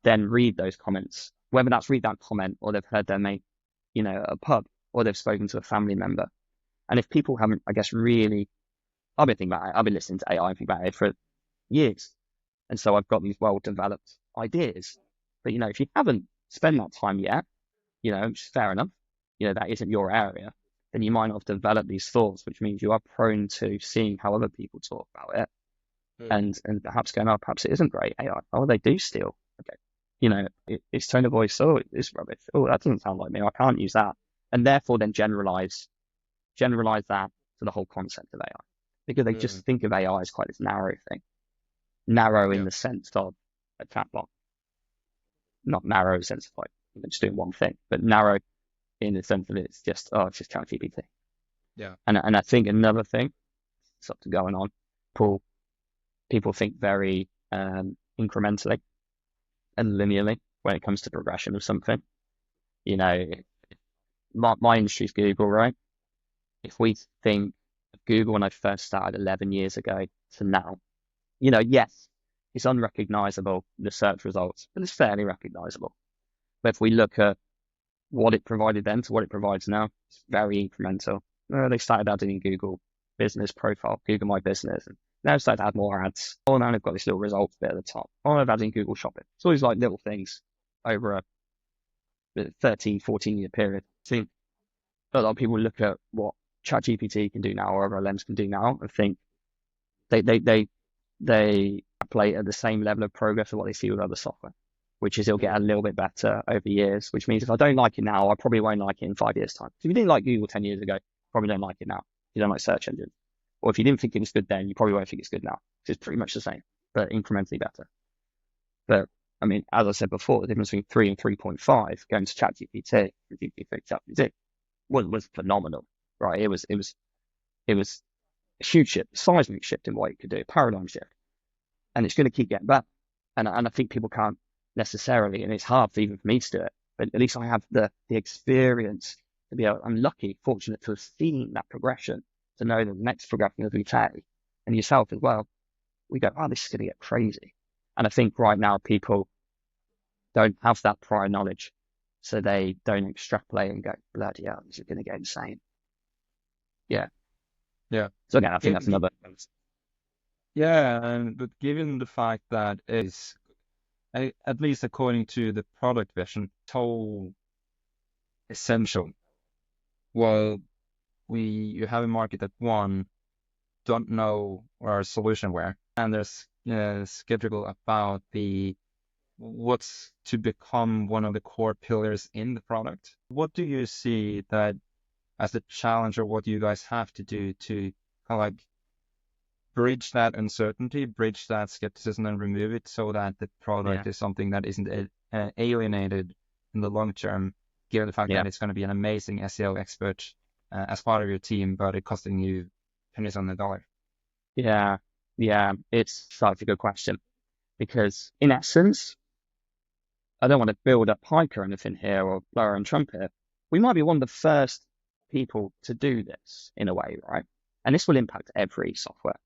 then read those comments, whether that's read that comment or they've heard their mate, at a pub, or they've spoken to a family member. And if people haven't, I guess, really, I've been thinking about it. I've been listening to AI and thinking about it for years. And so I've got these well-developed ideas. But, if you haven't spent that time yet, which is fair enough, that isn't your area, then you might not have developed these thoughts, which means you are prone to seeing how other people talk about it and perhaps going, oh, perhaps it isn't great AI. Oh, they do steal. Okay. It's tone of voice. Oh, it's rubbish. Oh, that doesn't sound like me. I can't use that. And therefore then generalize that to the whole concept of AI, because they just think of AI as quite this narrow thing. Narrow in the sense of a chatbot. Not narrow in the sense of like just doing one thing, but narrow in the sense that it's just ChatGPT. Yeah. And I think another thing, something going on, people think very incrementally and linearly when it comes to progression of something. My industry is Google, right? If we think of Google when I first started 11 years ago to now, yes, it's unrecognizable, the search results, but it's fairly recognizable. But if we look at what it provided then to what it provides now, it's very incremental. They started adding Google business profile, Google My Business, and now started to add more ads. Oh, now they've got this little results bit at the top. Oh, they've added Google Shopping. It's always like little things over a 13, 14-year period. I think a lot of people look at what ChatGPT can do now or other LLMs can do now and think they play at the same level of progress of what they see with other software, which is it'll get a little bit better over years, which means if I don't like it now, I probably won't like it in 5 years' time. So if you didn't like Google 10 years ago, you probably don't like it now. You don't like search engines. Or if you didn't think it was good then, you probably won't think it's good now. It's pretty much the same, but incrementally better. But I mean, as I said before, the difference between 3 and 3.5 going to ChatGPT, ChatGPT was phenomenal, right? It was a huge shift, seismic shift in what it could do, paradigm shift. And it's going to keep getting better. And I think people can't necessarily, and it's hard even for me to do it, but at least I have the experience to be able, I'm lucky, fortunate to have seen that progression, to know that the next progression as we take, and yourself as well, we go, oh, this is going to get crazy. And I think right now people don't have that prior knowledge, so they don't extrapolate and go, bloody hell, this is going to get insane. Yeah. So again, I think that's another. Yeah, but given the fact that it's, at least according to the product vision, so essential. Well, you have a market that don't know our solution where, and there's skeptical about what's to become one of the core pillars in the product. What do you see that as a challenge, or what do you guys have to do to kind of like bridge that uncertainty, bridge that skepticism, and remove it so that the Yeah. product is something that isn't alienated in the long term, given the fact Yeah. that it's going to be an amazing SEO expert as part of your team, but it costing you pennies on the dollar? Yeah. Yeah. It's such a good question because in essence, I don't want to build up Hike or anything here or blow our own trumpet. We might be one of the first people to do this in a way, right? And this will impact every software.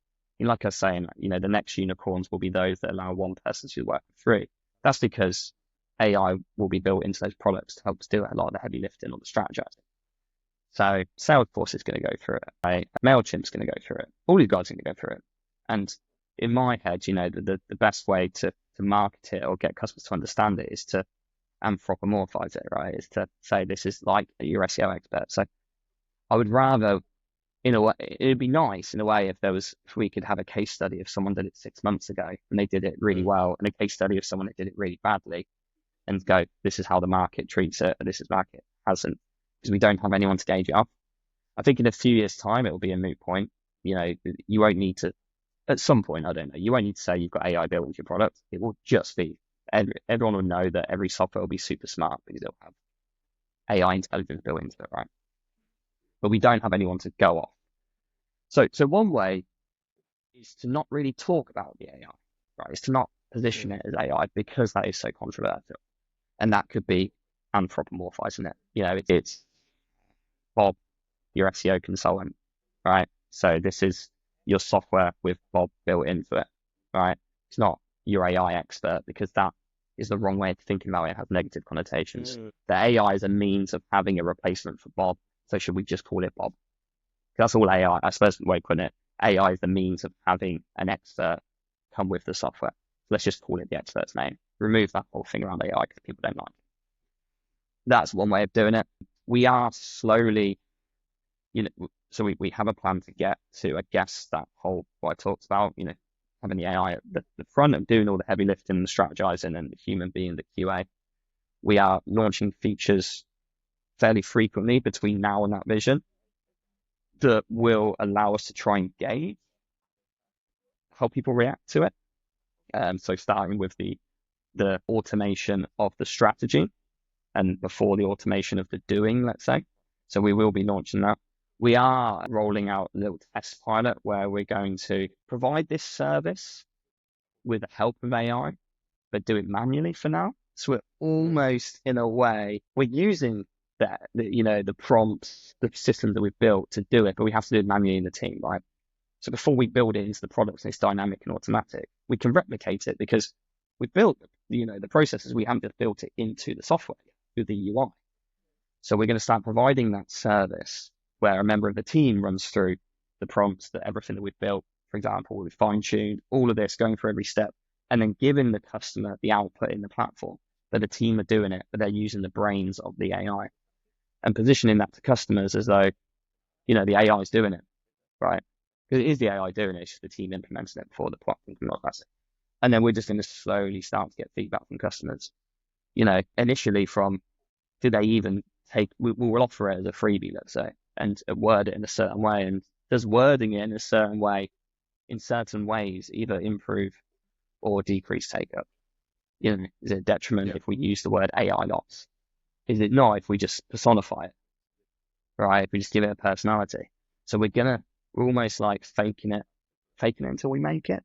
Like I was saying, the next unicorns will be those that allow one person to work for free. That's because AI will be built into those products to help us do a lot of the heavy lifting or the strategizing. So Salesforce is going to go through it, right? MailChimp's going to go through it. All these guys are going to go through it. And in my head, the best way to market it or get customers to understand it is to anthropomorphize it, right? Is to say this is like your SEO expert. So I would rather, in a way, it'd be nice in a way if we could have a case study of someone did it 6 months ago and they did it really well, and a case study of someone that did it really badly, and go, this is how the market treats it, and this is market hasn't, because we don't have anyone to gauge it up. I think in a few years' time, it will be a moot point. You won't need to, at some point, I don't know, you won't need to say you've got AI built into your product. It will just be, everyone will know that every software will be super smart because it'll have AI intelligence built into it, right? But we don't have anyone to go off. So one way is to not really talk about the AI, right? It's to not position it as AI because that is so controversial. And that could be anthropomorphizing it. It's Bob, your SEO consultant, right? So this is your software with Bob built into it, right? It's not your AI expert because that is the wrong way of thinking about it. It has negative connotations. The AI is a means of having a replacement for Bob. So should we just call it Bob? That's all AI. I suppose the way of putting it, AI is the means of having an expert come with the software. So let's just call it the expert's name. Remove that whole thing around AI because people don't like it. That's one way of doing it. We are slowly, so we have a plan to get to, I guess, that whole, what I talked about, having the AI at the front of doing all the heavy lifting and the strategizing and the human being the QA. We are launching features fairly frequently between now and that vision that will allow us to try and gauge how people react to it. So starting with the automation of the strategy and before the automation of the doing, let's say. So we will be launching that. We are rolling out a little test pilot where we're going to provide this service with the help of AI, but do it manually for now. So we're almost, in a way, we're using the prompts, the system that we've built to do it, but we have to do it manually in the team, right? So before we build it into the products and it's dynamic and automatic, we can replicate it because we built, the processes. We haven't just built it into the software through the UI. So we're going to start providing that service where a member of the team runs through the prompts, that everything that we've built, for example, we've fine-tuned all of this, going through every step, and then giving the customer the output in the platform. But the team are doing it, but they're using the brains of the AI and positioning that to customers as though, the AI is doing it, right? Because it is the AI doing it, it's just the team implementing it before the platform can process it. And then we're just going to slowly start to get feedback from customers, initially from, do they even take, we'll offer it as a freebie, let's say, and word it in a certain way. And does wording it in a certain way, in certain ways, either improve or decrease take up? Is it a detriment if we use the word AI lots? Is it not if we just personify it, right? If we just give it a personality. So we're almost like faking it until we make it,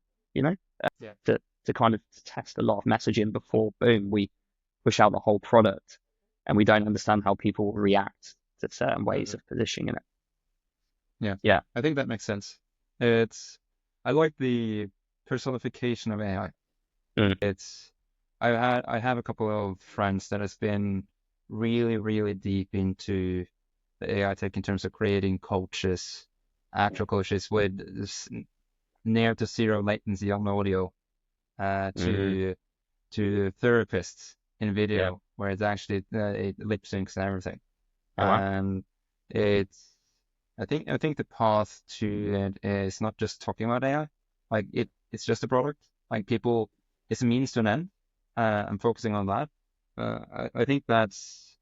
to kind of test a lot of messaging before, boom, we push out the whole product, and we don't understand how people react to certain ways of positioning it. Yeah. I think that makes sense. I like the personification of AI. I have a couple of friends that has been really, really deep into the AI tech in terms of creating coaches, actual coaches with near to zero latency on audio, to therapists in video, where it's actually it lip syncs and everything. And I think the path to it is not just talking about AI, like it's just a product. Like it's a means to an end. and focusing on that. I think that's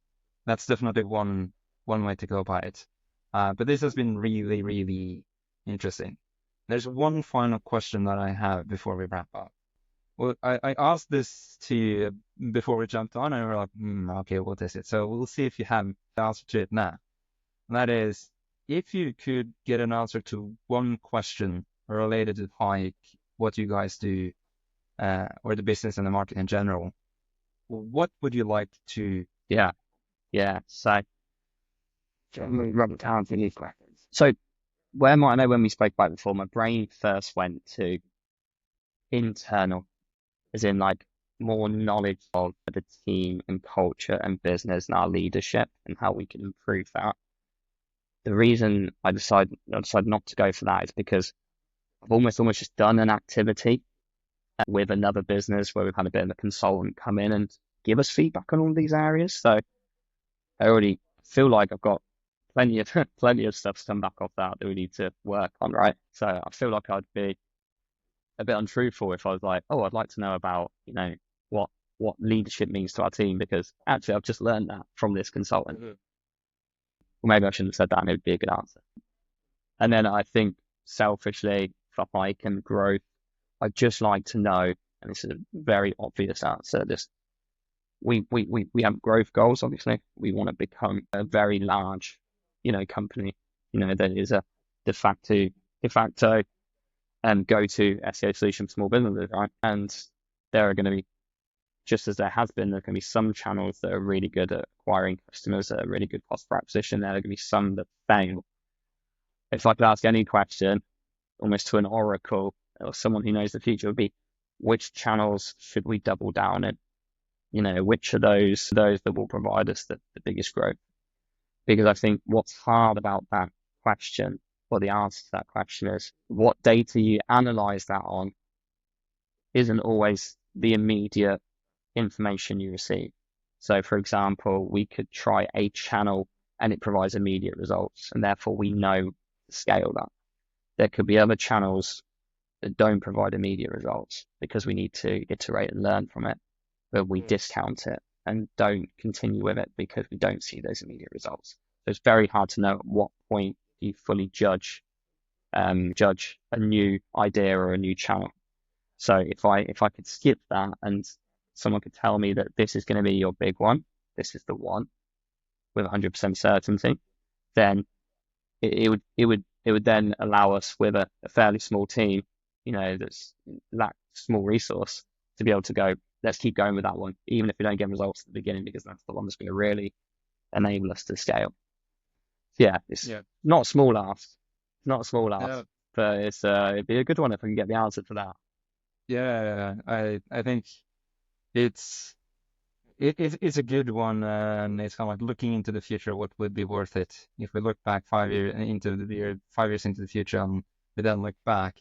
definitely one way to go by it. But this has been really, really interesting. There's one final question that I have before we wrap up. Well, I asked this to you before we jumped on, and we were like, okay, what is it? So we'll see if you have the answer to it now. And that is, if you could get an answer to one question related to Hike, what you guys do, or the business and the market in general, what would you like to? Yeah. So rub it down for these questions. So I know when we spoke about it before, my brain first went to internal, as in like more knowledge of the team and culture and business and our leadership and how we can improve that. The reason I decided not to go for that is because I've almost just done an activity with another business where we've had a bit of a consultant come in and give us feedback on all these areas. So I already feel like I've got plenty of stuff to come back off that we need to work on, right? So I feel like I'd be a bit untruthful if I was like, oh, I'd like to know about, what leadership means to our team, because actually I've just learned that from this consultant. Well, maybe I shouldn't have said that, and it would be a good answer. And then I think selfishly for Hike and growth, I'd just like to know, and this is a very obvious answer, just we have growth goals, obviously. We want to become a very large, company, that is a de facto and go-to SEO solution for small businesses, right? And there are going to be, just as there has been, there can be some channels that are really good at acquiring customers at a really good cost per acquisition. There are going to be some that fail. If I could ask any question, almost to an oracle or someone who knows the future, would be, which channels should we double down in? Which are those that will provide us the biggest growth? Because I think what's hard about that question, or the answer to that question, is what data you analyze that on isn't always the immediate information you receive. So, for example, we could try a channel and it provides immediate results, and therefore we know to scale that. There could be other channels that don't provide immediate results because we need to iterate and learn from it, but we discount it and don't continue with it because we don't see those immediate results. So it's very hard to know at what point you fully judge a new idea or a new channel. So if I could skip that and someone could tell me that this is going to be your big one, this is the one with 100% certainty, then it would then allow us with a fairly small team, that's that small resource, to be able to go, let's keep going with that one, even if we don't get results at the beginning, because that's the one that's going to really enable us to scale. It's not a small ask, but it'd be a good one if I can get the answer to that. Yeah, I think it's a good one, and it's kind of like looking into the future. What would be worth it if we look back 5 years into the future, and we then look back,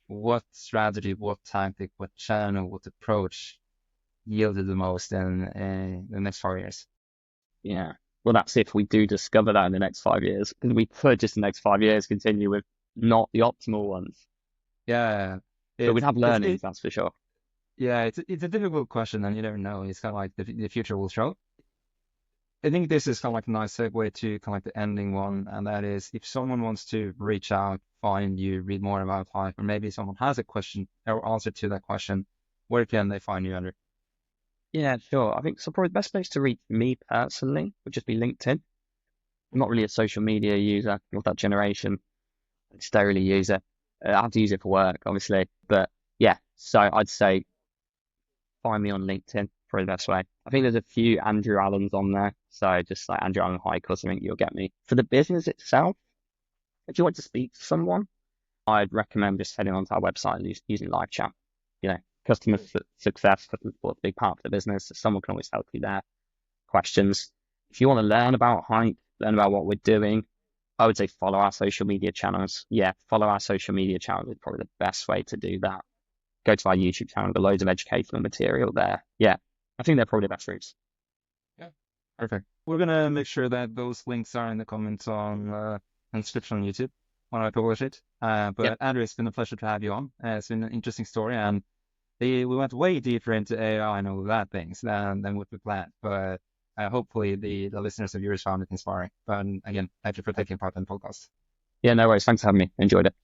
what strategy, what tactic, what channel, what approach yielded the most in the next 5 years? Yeah. Well, that's if we do discover that in the next 5 years, because we could just in the next 5 years continue with not the optimal ones. Yeah. But we'd have learnings, that's for sure. Yeah, it's a difficult question, and you never know. It's kind of like the future will show. I think this is kind of like a nice segue to kind of like the ending one, and that is, if someone wants to reach out, find you, read more about Hike, or maybe someone has a question or answer to that question, where can they find you, Andrew? Yeah, sure. I think so. Probably the best place to reach me personally would just be LinkedIn. I'm not really a social media user of that generation. I just don't really use it. I have to use it for work, obviously. But yeah, so I'd say find me on LinkedIn, probably the best way. I think there's a few Andrew Allens on there. So just like Andrew Allen Hike or something, you'll get me. For the business itself, if you want to speak to someone, I'd recommend just heading onto our website and using live chat. Customer success, customer support is a big part of the business. So someone can always help you there. Questions. If you want to learn about Hike, learn about what we're doing, I would say follow our social media channels. Yeah, follow our social media channels is probably the best way to do that. Go to our YouTube channel, there's loads of educational material there. Yeah, I think they're probably the best routes. Yeah, perfect. We're going to make sure that those links are in the comments and description on YouTube when I publish it. But Andrew, it's been a pleasure to have you on. It's been an interesting story, and we went way deeper into AI and all that things than what we planned. But hopefully the listeners and viewers found it inspiring. But again, thank you for taking part in the podcast. Yeah, no worries. Thanks for having me. Enjoyed it.